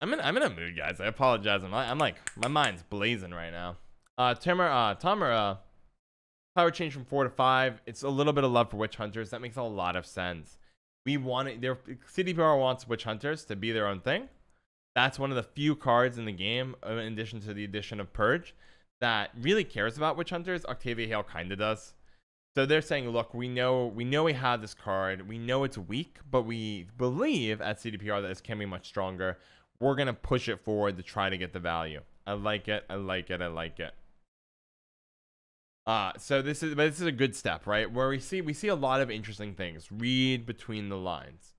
I'm in a mood, guys. I apologize. I'm like, my mind's blazing right now. Tamara, power change from 4 to 5. It's a little bit of love for Witch Hunters. That makes a lot of sense. We want it. CDPR wants Witch Hunters to be their own thing. That's one of the few cards in the game, in addition to the addition of Purge, that really cares about Witch Hunters. Octavia Hale kind of does. So they're saying, look, we know we have this card. We know it's weak, but we believe at CDPR that this can be much stronger. We're going to push it forward to try to get the value. I like it. I like it. I like it. So this is a good step, right? Where we see a lot of interesting things. Read between the lines.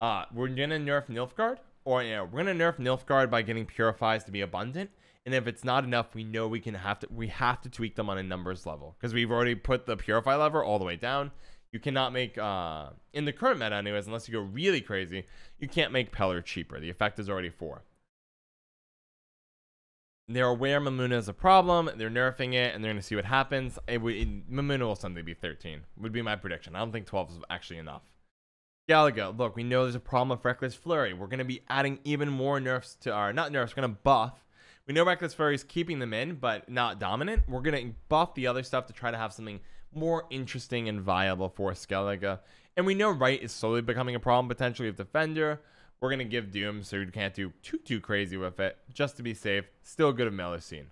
We're going to nerf Nilfgaard, or we're going to nerf Nilfgaard by getting Purifies to be abundant. And if it's not enough, we know we have to tweak them on a numbers level, because we've already put the Purify lever all the way down. You cannot make in the current meta anyways, unless you go really crazy, you can't make Peller cheaper. The effect is already 4. They're aware Mamuna is a problem. They're nerfing it, and they're going to see what happens. Mamuna will someday be 13. Would be my prediction. I don't think 12 is actually enough. Galaga, look, we know there's a problem with Reckless Flurry. We're going to be adding even more nerfs to our, not nerfs, we're going to buff. We know Reckless Flurry is keeping them in, but not dominant. We're going to buff the other stuff to try to have something more interesting and viable for Skellige. And we know Right is slowly becoming a problem potentially with Defender. We're going to give Doom so you can't do too crazy with it, just to be safe. Still good of Melusine.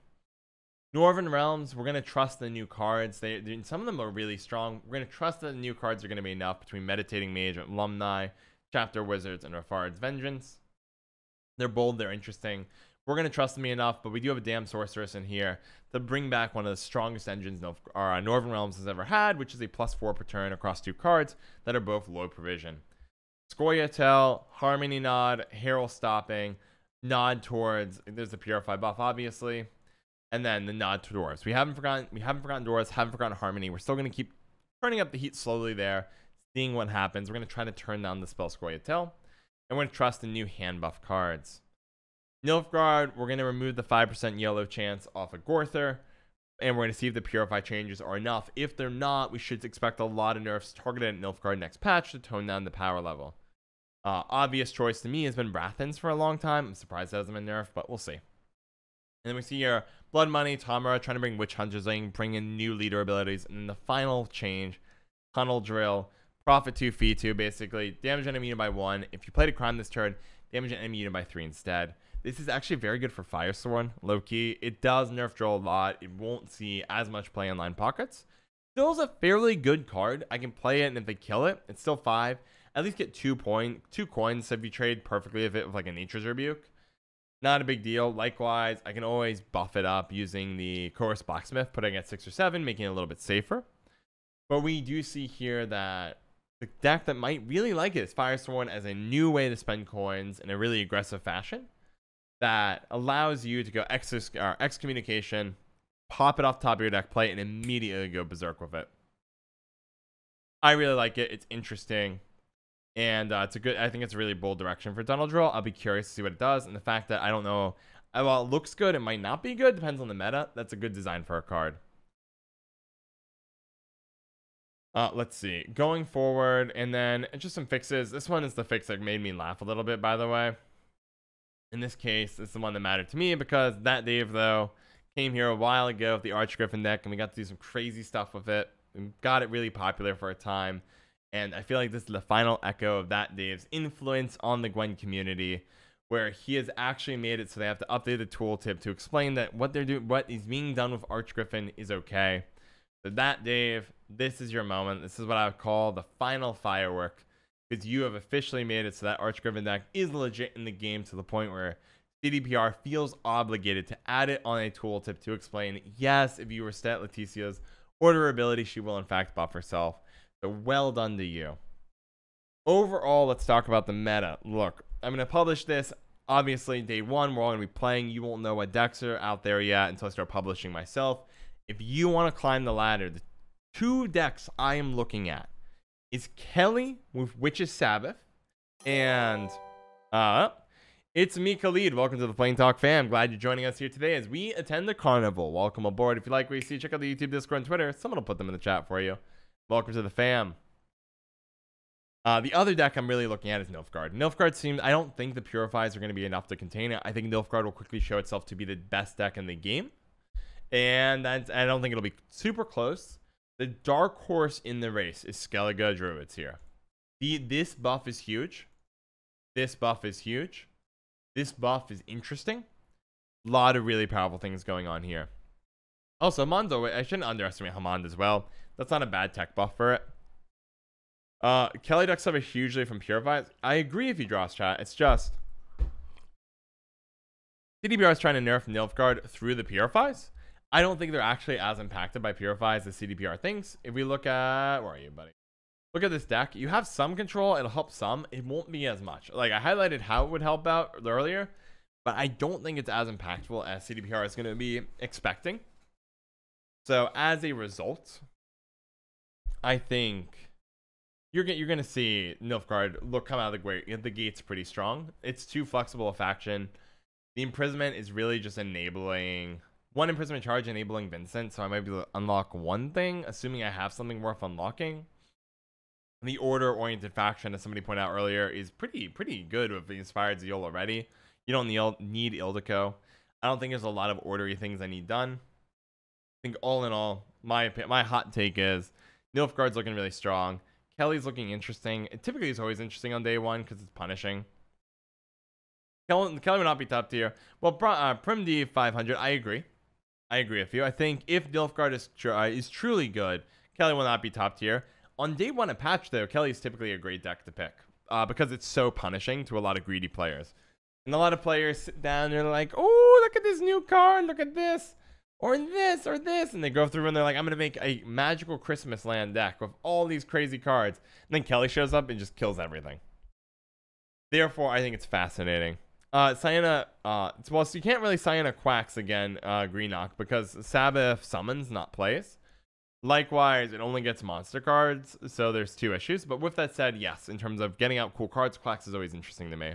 Northern Realms, we're going to trust the new cards. Some of them are really strong. We're going to trust that the new cards are going to be enough between Meditating Mage, Alumni, Chapter Wizards, and Rafard's Vengeance. They're bold, they're interesting. We're going to trust them enough, but we do have a damn Sorceress in here to bring back one of the strongest engines Northern Realms has ever had, which is a +4 per turn across 2 cards that are both low provision. Scoia'tael, Harmony Nod, Herald Stopping, nod towards, there's the Purify buff, obviously, and then the nod to Doors. We haven't forgotten Doors, haven't forgotten Harmony. We're still going to keep turning up the heat slowly there, seeing what happens. We're going to try to turn down the spell Scoia'tael, and we're going to trust the new hand buff cards. Nilfgaard, we're going to remove the 5% yellow chance off of Gorther, and we're going to see if the Purify changes are enough. If they're not, we should expect a lot of nerfs targeted at Nilfgaard next patch to tone down the power level. Obvious choice to me has been Brathens for a long time. I'm surprised it hasn't been nerfed, but we'll see. And then we see here Blood Money, Tamara trying to bring Witch Hunters in, bring in new leader abilities, and then the final change, Tunnel Drill, Profit 2, Fee 2, basically. Damage enemy unit by 1. If you play to crime this turn, damage enemy unit by 3 instead. This is actually very good for Firesworn, low-key. It does nerf drill a lot. It won't see as much play in line pockets. Still is a fairly good card. I can play it, and if they kill it, it's still 5. At least get 2 coins if you trade perfectly with it with like a Nature's Rebuke. Not a big deal. Likewise, I can always buff it up using the Chorus Blacksmith, putting it at 6 or 7, making it a little bit safer. But we do see here that the deck that might really like it is Firesworn as a new way to spend coins in a really aggressive fashion that allows you to go excommunication, pop it off the top of your deck, play it, and immediately go berserk with it. I really like it. It's interesting. And it's a good, I think it's a really bold direction for Tunnel Drill. I'll be curious to see what it does. And the fact that I don't know, while it looks good, it might not be good. Depends on the meta. That's a good design for a card. Let's see. Going forward, and then just some fixes. This one is the fix that made me laugh a little bit, by the way. In this case, it's the one that mattered to me because that Dave, though, came here a while ago with the Archgriffin deck, and we got to do some crazy stuff with it. We got it really popular for a time. And I feel like this is the final echo of that Dave's influence on the Gwent community, where he has actually made it so they have to update the tooltip to explain that what they're doing, what is being done with Archgriffin is okay. So that Dave, this is your moment. This is what I would call the final firework, because you have officially made it so that Archgriffin deck is legit in the game to the point where CDPR feels obligated to add it on a tooltip to explain, yes, if you reset Leticia's order ability, she will in fact buff herself. So well done to you. Overall, let's talk about the meta. Look, I'm going to publish this. Obviously, day 1, we're all going to be playing. You won't know what decks are out there yet until I start publishing myself. If you want to climb the ladder, the 2 decks I am looking at is Kelly with Witch's Sabbath. And it's me, Khalid. Welcome to the Plain Talk fam. Glad you're joining us here today as we attend the carnival. Welcome aboard. If you like what you see, check out the YouTube, Discord, and Twitter. Someone will put them in the chat for you. Welcome to the fam. The other deck I'm really looking at is Nilfgaard. Nilfgaard seems, I don't think the Purifies are going to be enough to contain it. I think Nilfgaard will quickly show itself to be the best deck in the game. And I don't think it'll be super close. The dark horse in the race is Skellige Druids here. This buff is huge. This buff is huge. This buff is interesting. A lot of really powerful things going on here. Also, Mondo, I shouldn't underestimate Hamond as well. That's not a bad tech buff for it. Kelly decks suffer hugely from Purify. I agree if you draw chat. It's just CDPR is trying to nerf Nilfgaard through the Purifies. I don't think they're actually as impacted by Purifies as CDPR thinks. If we look at, where are you, buddy? Look at this deck. You have some control. It'll help some. It won't be as much. Like, I highlighted how it would help out earlier, but I don't think it's as impactful as CDPR is going to be expecting. So, as a result, I think you're going to see Nilfgaard come out of the gates pretty strong. It's too flexible a faction. The imprisonment is really just enabling one imprisonment charge, enabling Vincent. So I might be able to unlock one thing, assuming I have something worth unlocking. The order-oriented faction, as somebody pointed out earlier, is pretty good with the Inspired Zeal already. You don't need Ildiko. I don't think there's a lot of ordery things I need done. I think all in all, my hot take is Nilfgaard's looking really strong. Kelly's looking interesting. It typically is always interesting on day 1 because it's punishing. Kelly would not be top tier. Well, Prim D 500, I agree. I agree with you. I think if Nilfgaard is truly good, Kelly will not be top tier. On day one of patch, though, Kelly is typically a great deck to pick because it's so punishing to a lot of greedy players. And a lot of players sit down and they're like, oh, look at this new card, look at this, or this, or this. And they go through and they're like, I'm going to make a magical Christmas land deck with all these crazy cards. And then Kelly shows up and just kills everything. Therefore, I think it's fascinating. Sienna, well, so you can't really Sienna Quacks again, Greenock, because Sabbath summons, not plays. Likewise, it only gets monster cards, so there's 2 issues. But with that said, yes, in terms of getting out cool cards, Quacks is always interesting to me.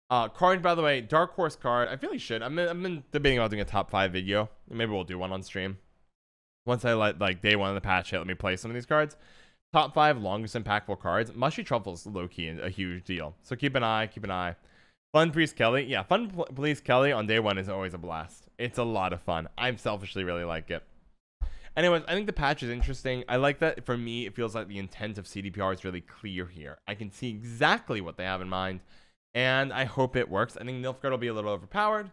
Card, by the way, Dark Horse card. I feel like should. I've been debating about doing a top 5 video. Maybe we'll do one on stream. Once I let like day 1 of the patch hit, let me play some of these cards. Top 5 longest impactful cards. Mushy Truffle's low-key a huge deal. So keep an eye. Fun Priest Kelly. Yeah, Fun Priest Kelly on day 1 is always a blast. It's a lot of fun. I selfishly really like it. Anyways, I think the patch is interesting. I like that. For me, it feels like the intent of CDPR is really clear here. I can see exactly what they have in mind. And I hope it works. I think Nilfgaard will be a little overpowered.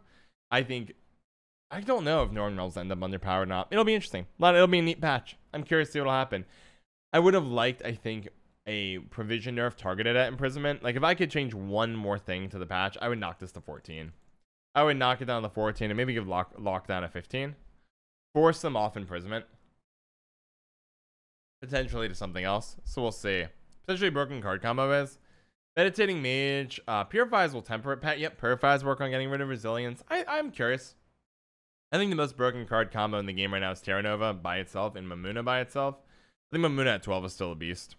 I don't know if Normals end up underpowered or not. It'll be interesting. It'll be a neat patch. I'm curious to see what'll happen. I would have liked, I think, a provision nerf targeted at imprisonment. Like, if I could change one more thing to the patch, I would knock this to 14. I would knock it down to 14 and maybe give lockdown a 15. Force them off imprisonment. Potentially to something else. So we'll see. Potentially broken card combo is. Meditating Mage, Purifies will temper it. Yep, Purifies work on getting rid of Resilience. I'm curious. I think the most broken card combo in the game right now is Terra Nova by itself and Mamuna by itself. I think Mamuna at 12 is still a beast.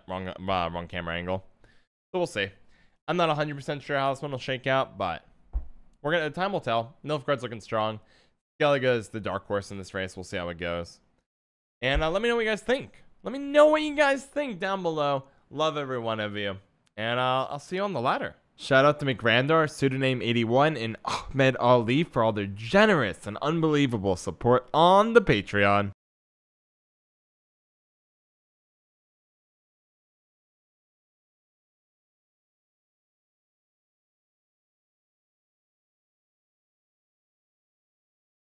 Wrong camera angle. So we'll see. I'm not 100% sure how this one will shake out, but time will tell. Nilfgaard's looking strong. Skellige is the dark horse in this race. We'll see how it goes. And let me know what you guys think. Let me know what you guys think down below. Love every one of you. And I'll see you on the ladder. Shout out to McRandar, Pseudonym81, and Ahmed Ali for all their generous and unbelievable support on the Patreon.